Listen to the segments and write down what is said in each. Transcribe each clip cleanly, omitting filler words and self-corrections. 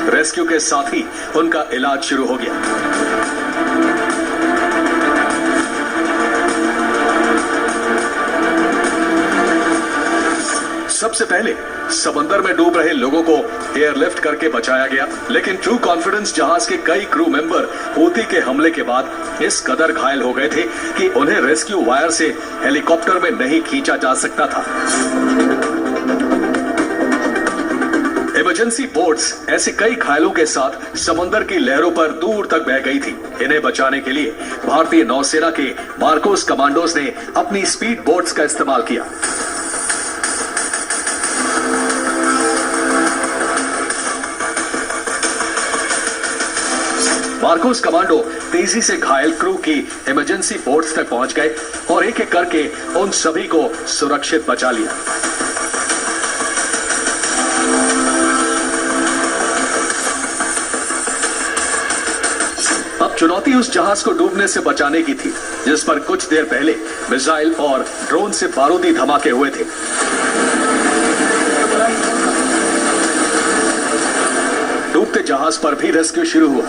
Rescue के साथ ही उनका इलाज शुरू हो गया। सबसे पहले समंदर में डूब रहे लोगों को एयरलिफ्ट करके बचाया गया, लेकिन ट्रू कॉन्फिडेंस जहाज के कई क्रू मेंबर हूती के हमले के बाद इस कदर घायल हो गए थे कि उन्हें रेस्क्यू वायर से हेलीकॉप्टर में नहीं खींचा जा सकता था। इमरजेंसी बोट्स ऐसे कई घायलों के साथ समंदर की लहरों पर दूर तक बह गई थी। इन्हें बचाने के लिए भारतीय नौसेना के मार्कोस कमांडोज ने अपनी स्पीड बोट्स का इस्तेमाल किया। मार्कोस कमांडो तेजी से घायल क्रू की इमरजेंसी बोट्स तक पहुंच गए और एक एक करके उन सभी को सुरक्षित बचा लिया। अब चुनौती उस जहाज को डूबने से बचाने की थी जिस पर कुछ देर पहले मिसाइल और ड्रोन से बारूदी धमाके हुए थे। डूबते जहाज पर भी रेस्क्यू शुरू हुआ।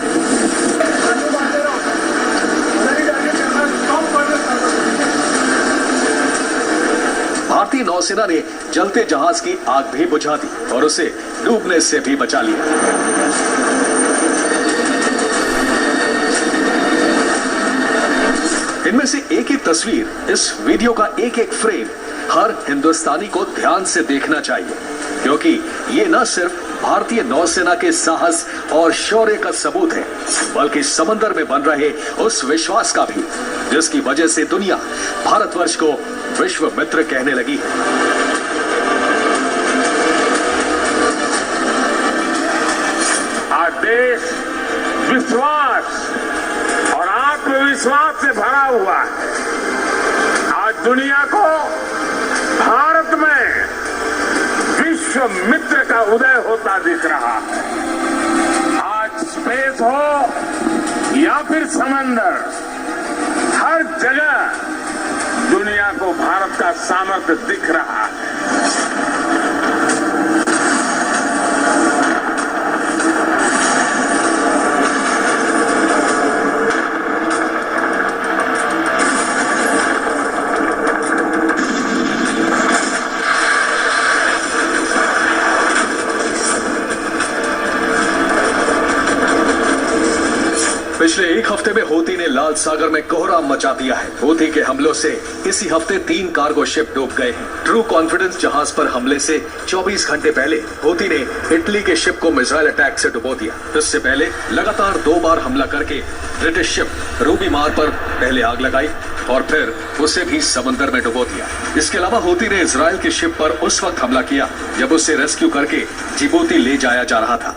भारतीय नौसेना ने जलते जहाज की आग भी बुझा दी और उसे डूबने से भी बचा लिया। इनमें से एक एक तस्वीर, इस वीडियो का एक एक फ्रेम हर हिंदुस्तानी को ध्यान से देखना चाहिए, क्योंकि ये न सिर्फ भारतीय नौसेना के साहस और शौर्य का सबूत है, बल्कि समंदर में बन रहे उस विश्वास का भी जिसकी वजह से दुनिया भारतवर्ष को विश्व मित्र कहने लगी है। आज देश विश्वास और आत्मविश्वास से भरा हुआ है। आज दुनिया को भारत में विश्व मित्र का उदय होता दिख रहा है। आज स्पेस हो या फिर समंदर, हर जगह दुनिया को भारत का सामर्थ्य दिख रहा है। पिछले एक हफ्ते में हूती ने लाल सागर में कोहराम मचा दिया है। हूती के हमलों से इसी हफ्ते 3 कार्गो शिप डूब गए हैं। ट्रू कॉन्फिडेंस जहाज पर हमले से 24 घंटे पहले हूती ने इटली के शिप को मिसाइल अटैक से डुबो दिया। इससे पहले लगातार 2 बार हमला करके ब्रिटिश शिप रूबी मार पर पहले आग लगाई और फिर उसे भी समंदर में डुबो दिया। इसके अलावा हूती ने इजराइल की शिप पर उस वक्त हमला किया जब उसे रेस्क्यू करके जिबूती ले जाया जा रहा था।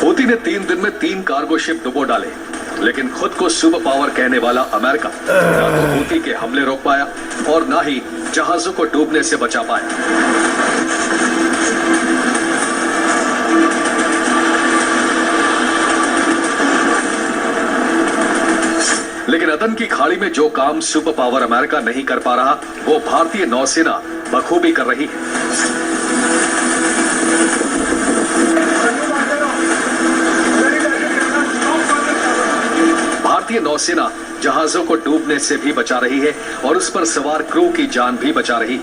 हूती ने 3 दिन में 3 कार्गो शिप डुबो डाले, लेकिन खुद को सुपर पावर कहने वाला अमेरिका ना तो हूती के हमले रोक पाया और ना ही जहाजों को डूबने से बचा पाया। लेकिन अदन की खाड़ी में जो काम सुपर पावर अमेरिका नहीं कर पा रहा, वो भारतीय नौसेना बखूबी कर रही है। भारतीय नौसेना जहाजों को डूबने से भी बचा रही है और उस पर सवार क्रू की जान भी बचा रही है।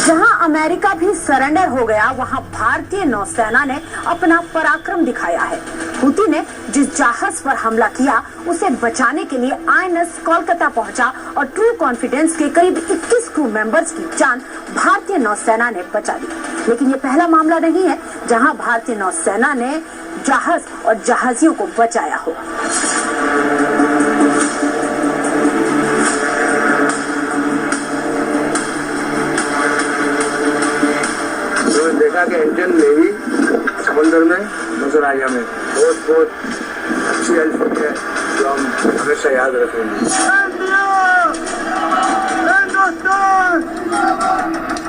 जहां अमेरिका भी सरेंडर हो गया, वहां भारतीय नौसेना ने अपना पराक्रम दिखाया है। हूती ने जिस जहाज पर हमला किया उसे बचाने के लिए आईएनएस कोलकाता पहुंचा और ट्रू कॉन्फिडेंस के करीब 21 क्रू मेंबर्स की जान भारतीय नौसेना ने बचा दी। लेकिन ये पहला मामला नहीं है जहां भारतीय नौसेना ने जहाज और जहाजियों को बचाया हो। देखा कि इंडियन नेवी समंदर में नजर आई हमें, बहुत बहुत अच्छी हेल्प है जो हम हमेशा याद रखेंगे।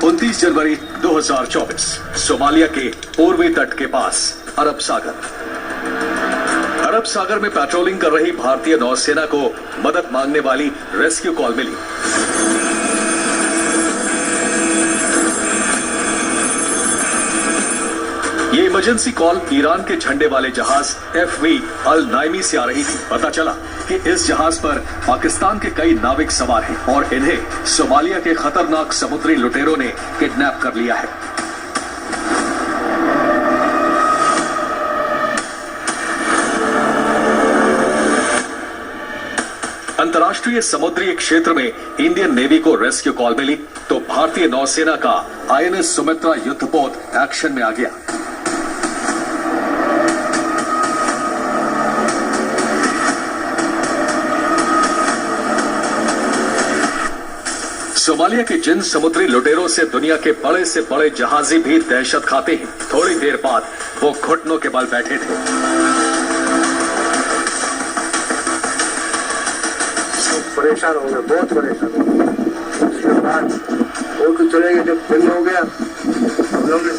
29 जनवरी 2024 सोमालिया के पूर्वी तट के पास अरब सागर में पेट्रोलिंग कर रही भारतीय नौसेना को मदद मांगने वाली रेस्क्यू कॉल मिली। ये इमरजेंसी कॉल ईरान के झंडे वाले जहाज FV अल नाइमी से आ रही थी। पता चला कि इस जहाज पर पाकिस्तान के कई नाविक सवार हैं और इन्हें सोमालिया के खतरनाक समुद्री लुटेरों ने किडनैप कर लिया है। अंतर्राष्ट्रीय समुद्री क्षेत्र में इंडियन नेवी को रेस्क्यू कॉल मिली तो भारतीय नौसेना का INS सुमित्रा युद्धपोत एक्शन में आ गया। सोमालिया के जिन समुद्री लुटेरों से दुनिया के बड़े से बड़े जहाजी भी दहशत खाते हैं, थोड़ी देर बाद वो घुटनों के बल बैठे थे। परेशान हो गए, बहुत परेशान हो गए। उसके बाद वो तो चले गए। जब दिन हो गया हम लोग ने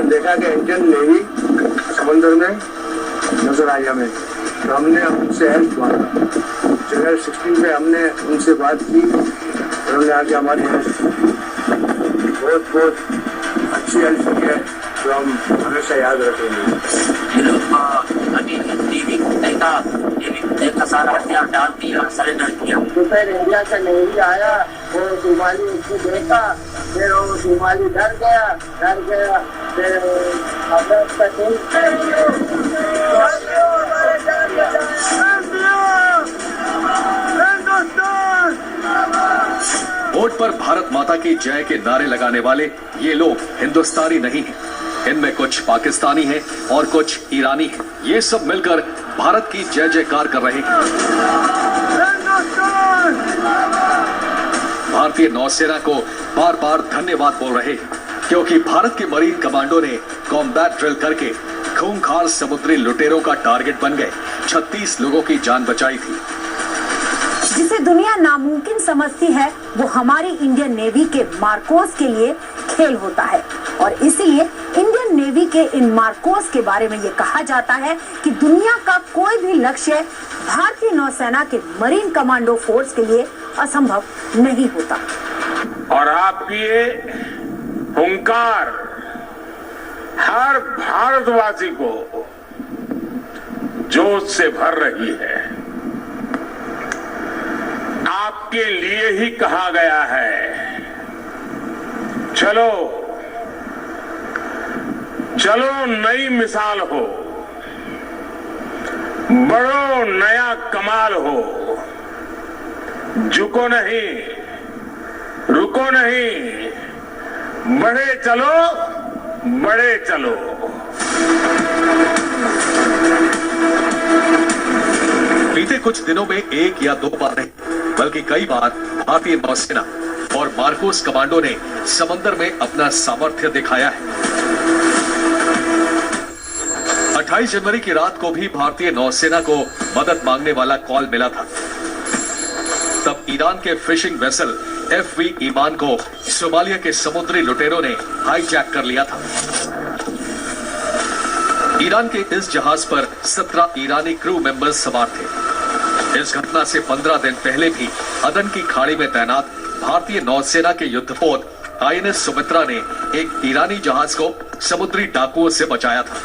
देखा कि इंडियन नेवी समंदर में नजर आई हमें, तो हमने उनसे हेल्प मांगा। जनरल 16 पे हमने उनसे बात की, उन्होंने आके हमारी बहुत बहुत अच्छी हेल्प की है जो हम हमेशा याद रखेंगे। एक सारा हथियार डाल दिया, सरेंडर किया। तो फिर इंडिया से नेवी आया, वो सोमाली उसको देखा, फिर वो सोमाली डर गया, फिर बोट पर भारत माता की जय के नारे लगाने वाले ये लोग हिंदुस्तानी नहीं हैं। इनमें कुछ पाकिस्तानी हैं और कुछ ईरानी हैं। ये सब मिलकर भारत की जय जयकार कर रहे हैं। भारतीय नौसेना को बार बार धन्यवाद बोल रहे हैं क्योंकि भारत के मरीन कमांडो ने कॉम्बैट ड्रिल करके खूंखार समुद्री लुटेरों का टारगेट बन गए। 36 लोगों की जान बचाई थी। जिसे दुनिया नामुमकिन समझती है वो हमारी इंडियन नेवी के मार्कोस के लिए खेल होता है और इसीलिए इंडियन नेवी के इन मार्कोस के बारे में ये कहा जाता है कि दुनिया का कोई भी लक्ष्य भारतीय नौसेना के मरीन कमांडो फोर्स के लिए असंभव नहीं होता। और आपकी ये हुंकार हर भारतवासी को जोश से भर रही है। आपके लिए ही कहा गया है, चलो चलो नई मिसाल हो, बढ़ो नया कमाल हो, झुको नहीं, रुको नहीं, बढ़े चलो, बढ़े चलो। बीते कुछ दिनों में एक या दो बार नहीं बल्कि कई बार भारतीय नौसेना और मार्कोस कमांडो ने समंदर में अपना सामर्थ्य दिखाया है। 28 जनवरी की रात को भी भारतीय नौसेना को मदद मांगने वाला कॉल मिला था। तब ईरान के फिशिंग वेसल FV ईमान को सोमालिया के समुद्री लुटेरों ने हाईजैक कर लिया था। ईरान के इस जहाज पर 17 ईरानी क्रू मेंबर्स सवार थे। इस घटना से 15 दिन पहले भी अदन की खाड़ी में तैनात भारतीय नौसेना के युद्धपोत INS सुमित्रा ने एक ईरानी जहाज को समुद्री डाकुओं से बचाया था।